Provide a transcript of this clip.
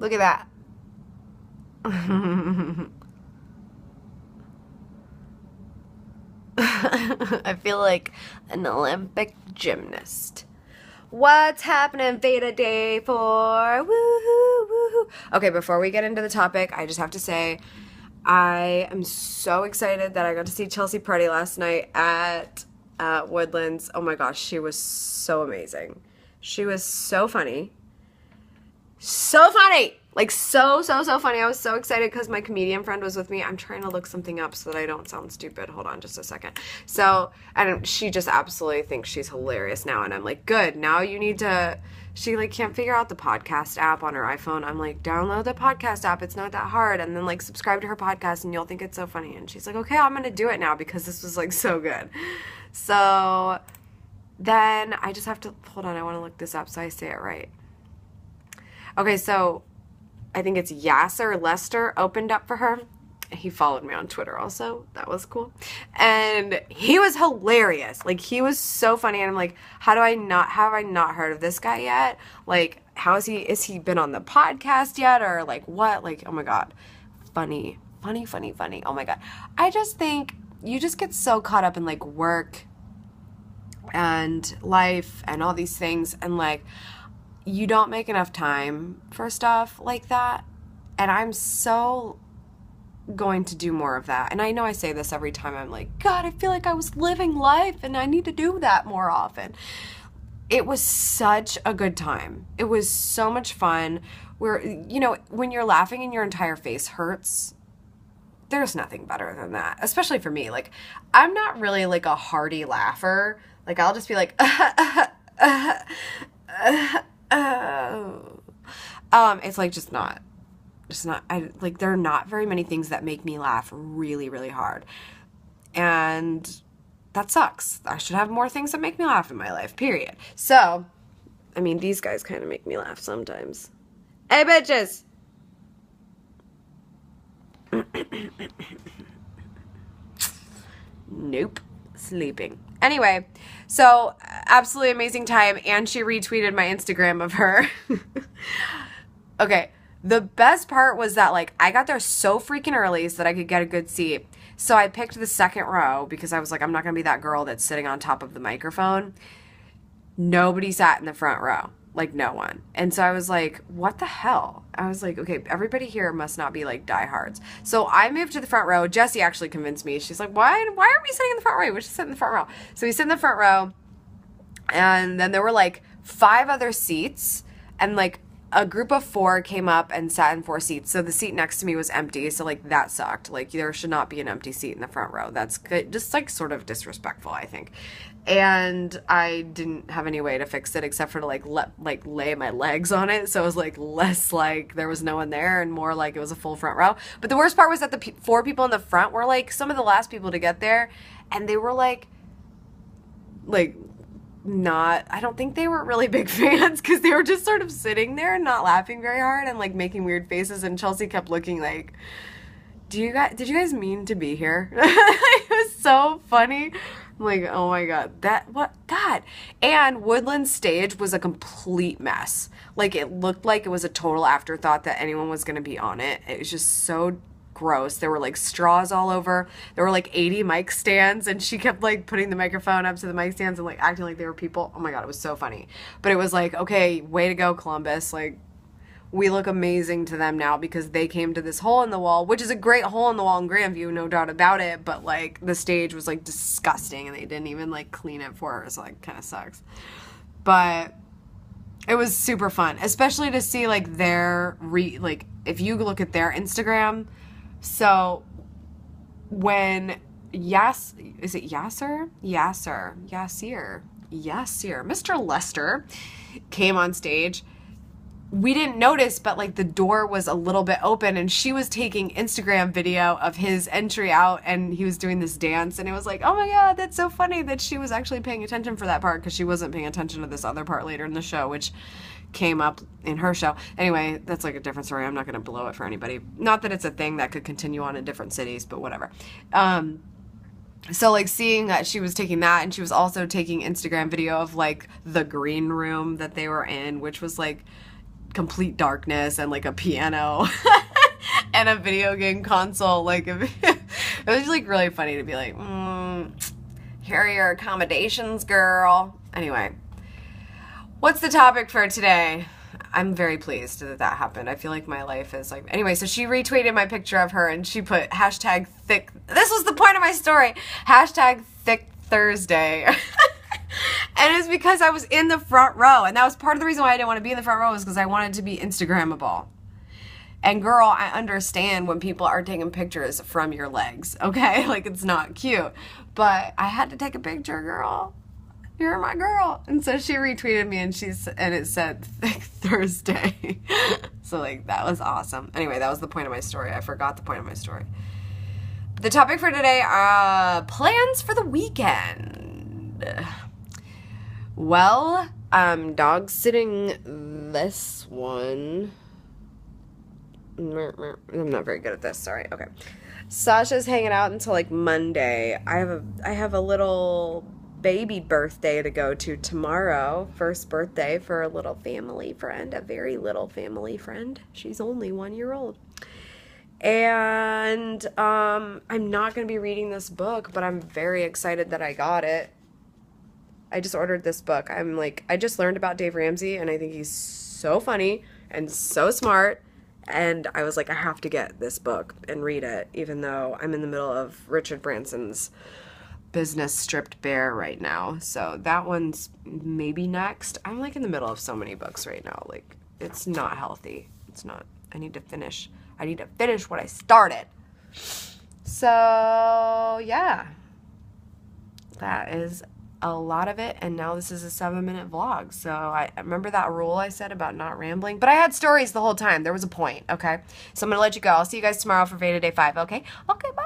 Look at that. I feel like an Olympic gymnast. What's happening, Veda Day for? Woohoo, woohoo. Okay, before we get into the topic, I just have to say I am so excited that I got to see Chelsea Peretti last night at Woodlands. Oh my gosh, she was so amazing. She was so funny. So funny! Like, so funny. I was so excited because my comedian friend was with me. I'm trying to look something up so that I don't sound stupid. Hold on just a second. So, and she just absolutely thinks she's hilarious now. And I'm like, good. Now you need to... She, like, can't figure out the podcast app on her iPhone. I'm like, download the podcast app. It's not that hard. And then, like, subscribe to her podcast and you'll think it's so funny. And she's like, okay, I'm going to do it now because this was, like, so good. So, then I just have to... Hold on. I want to look this up so I say it right. Okay, so... I think it's Yasser Lester opened up for her. He followed me on Twitter also. That was cool. And he was hilarious. Like, he was so funny. And I'm like, have I not heard of this guy yet? Like, is he been on the podcast yet? Or like what? Like, oh my God. Funny. Oh my God. I just think you just get so caught up in like work and life and all these things. And like, you don't make enough time for stuff like that. And I'm so going to do more of that. And I know I say this every time. I'm like, God, I feel like I was living life and I need to do that more often. It was such a good time. It was so much fun. You know, when you're laughing and your entire face hurts, there's nothing better than that. Especially for me. Like, I'm not really like a hearty laugher. Like, I'll just be like, it's like just not, there are not very many things that make me laugh really, really hard. And that sucks. I should have more things that make me laugh in my life, period. So, I mean, these guys kind of make me laugh sometimes. Hey, bitches! Nope. Sleeping. Anyway, so absolutely amazing time, and she retweeted my Instagram of her. Okay, the best part was that, like, I got there so freaking early so that I could get a good seat. So I picked the second row because I was like, I'm not going to be that girl that's sitting on top of the microphone. Nobody sat in the front row. Like, no one. And so I was like, what the hell? I was like, okay, everybody here must not be, like, diehards. So I moved to the front row. Jessie actually convinced me. She's like, why aren't we sitting in the front row? We should sit in the front row. So we sit in the front row, and then there were, like, 5 other seats, and, like, a group of 4 came up and sat in 4 seats. So the seat next to me was empty. So, like, that sucked. Like, there should not be an empty seat in the front row. That's good. Just, like, sort of disrespectful, I think. And I didn't have any way to fix it except for to, like, lay my legs on it. So it was, like, less like there was no one there and more like it was a full front row. But the worst part was that the 4 people in the front were, like, some of the last people to get there. And they were, like, not, I don't think they were really big fans because they were just sort of sitting there and not laughing very hard and like making weird faces, and Chelsea kept looking like, did you guys mean to be here? It was so funny. I'm like, oh my God, God. And Woodland stage was a complete mess. Like, it looked like it was a total afterthought that anyone was going to be on it. It was just so gross. There were like straws all over. There were like 80 mic stands, and she kept like putting the microphone up to the mic stands and like acting like they were people. Oh my God, it was so funny. But it was like, okay, way to go, Columbus. Like, we look amazing to them now because they came to this hole in the wall, which is a great hole in the wall in Grandview, no doubt about it. But like, the stage was like disgusting and they didn't even like clean it for her. So like, kind of sucks. But it was super fun, especially to see like like if you look at their Instagram. So when Yasser, Mr. Lester came on stage, we didn't notice, but like the door was a little bit open and she was taking Instagram video of his entry out and he was doing this dance, and it was like, oh my God, that's so funny that she was actually paying attention for that part because she wasn't paying attention to this other part later in the show, which came up in her show. Anyway, that's like a different story. I'm not going to blow it for anybody. Not that it's a thing that could continue on in different cities, but whatever. So like seeing that she was taking that, and she was also taking Instagram video of like the green room that they were in, which was like complete darkness and like a piano and a video game console. Like, it was like really funny to be like, here are your accommodations, girl. Anyway, what's the topic for today? I'm very pleased that that happened. I feel like my life is like, anyway, so she retweeted my picture of her and she put hashtag thick, this was the point of my story, hashtag thick Thursday. And it's because I was in the front row, and that was part of the reason why I didn't want to be in the front row, is because I wanted to be Instagrammable. And girl, I understand when people are taking pictures from your legs, okay? Like, it's not cute. But I had to take a picture, girl. You're my girl. And so she retweeted me, and it said Thick Thursday. So like, that was awesome. Anyway, that was the point of my story. I forgot the point of my story. The topic for today are plans for the weekend. Well, dog sitting this one. I'm not very good at this, sorry. Okay. Sasha's hanging out until like Monday. I have a little baby birthday to go to tomorrow. First birthday for a little family friend, a very little family friend. She's only 1 year old. And I'm not going to be reading this book, but I'm very excited that I got it. I just ordered this book. I just learned about Dave Ramsey, and I think he's so funny and so smart. And I was like, I have to get this book and read it, even though I'm in the middle of Richard Branson's Business Stripped Bare right now. So that one's maybe next. I'm like in the middle of so many books right now. Like, it's not healthy. It's not. I need to finish what I started. So yeah, that is a lot of it, and now this is a 7-minute vlog. So I remember that rule I said about not rambling, but I had stories the whole time. There was a point, okay? So I'm gonna let you go. I'll see you guys tomorrow for Veda Day 5, okay? Okay, bye.